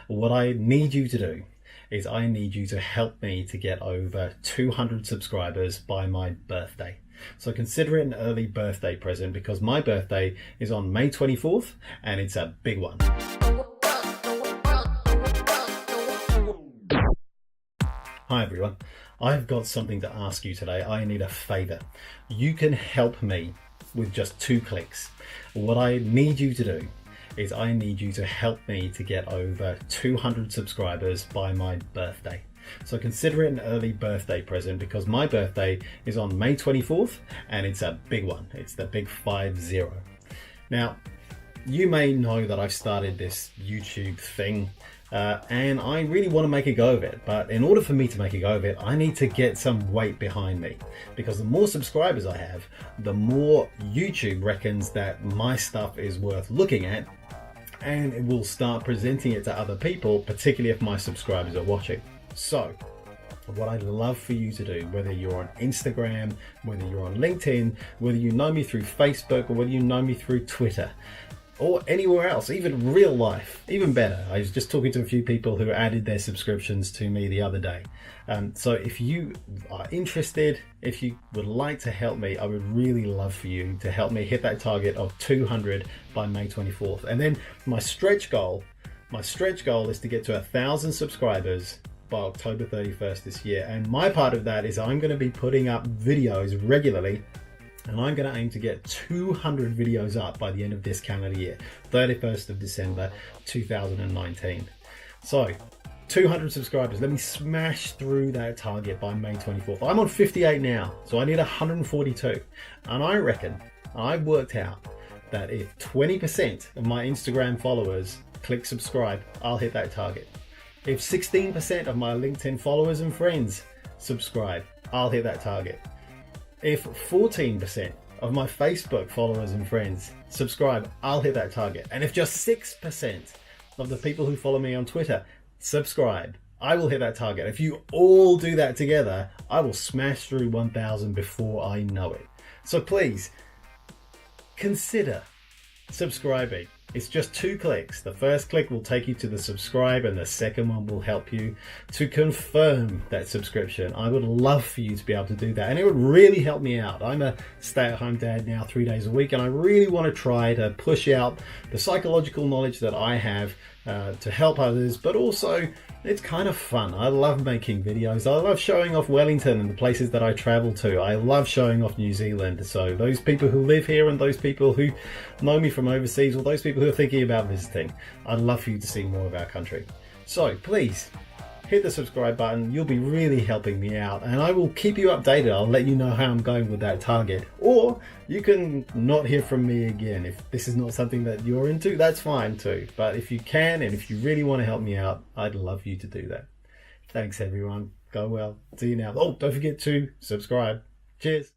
What I need you to do is I need you to help me to get over 200 subscribers by my birthday. So consider it an early birthday present because my birthday is on May 24th and it's a big one. Hi everyone, I've got something to ask you today. I need a favor. You can help me with just 2 clicks. What I need you to do is I need you to help me to get over 200 subscribers by my birthday. So consider it an early birthday present because my birthday is on May 24th and it's a big one. It's the big 50. Now, you may know that I've started this YouTube thing and I really want to make a go of it, but in order for me to make a go of it, I need to get some weight behind me because the more subscribers I have, the more YouTube reckons that my stuff is worth looking at, and it will start presenting it to other people, particularly if my subscribers are watching. So what I'd love for you to do, whether you're on Instagram, whether you're on LinkedIn, whether you know me through Facebook, or whether you know me through Twitter, or anywhere else, even real life, even better. I was just talking to a few people who added their subscriptions to me the other day. So if you are interested, if you would like to help me, I would really love for you to help me hit that target of 200 by May 24th. And then my stretch goal is to get to 1,000 subscribers by October 31st this year. And my part of that is I'm going to be putting up videos regularly, and I'm going to aim to get 200 videos up by the end of this calendar year, 31st of December 2019. So 200 subscribers, let me smash through that target by May 24th. I'm on 58 now, so I need 142. And I reckon, I've worked out that if 20% of my Instagram followers click subscribe, I'll hit that target. If 16% of my LinkedIn followers and friends subscribe, I'll hit that target. If 14% of my Facebook followers and friends subscribe, I'll hit that target. And if just 6% of the people who follow me on Twitter subscribe, I will hit that target. If you all do that together, I will smash through 1,000 before I know it. So please consider subscribing. It's just 2 clicks. The first click will take you to the subscribe and the second one will help you to confirm that subscription. I would love for you to be able to do that, and it would really help me out. I'm a stay-at-home dad now 3 days a week, and I really want to try to push out the psychological knowledge that I have to help others, but also it's kind of fun. I love making videos. I love showing off Wellington and the places that I travel to. I love showing off New Zealand. So those people who live here and those people who know me from overseas, or those people who are thinking about visiting, I'd love for you to see more of our country. So please hit the subscribe button. You'll be really helping me out, and I will keep you updated. I'll let you know how I'm going with that target, or you can not hear from me again. If this is not something that you're into, that's fine too. But if you can, and if you really want to help me out, I'd love you to do that. Thanks everyone. Go well. See you now. Oh, don't forget to subscribe. Cheers.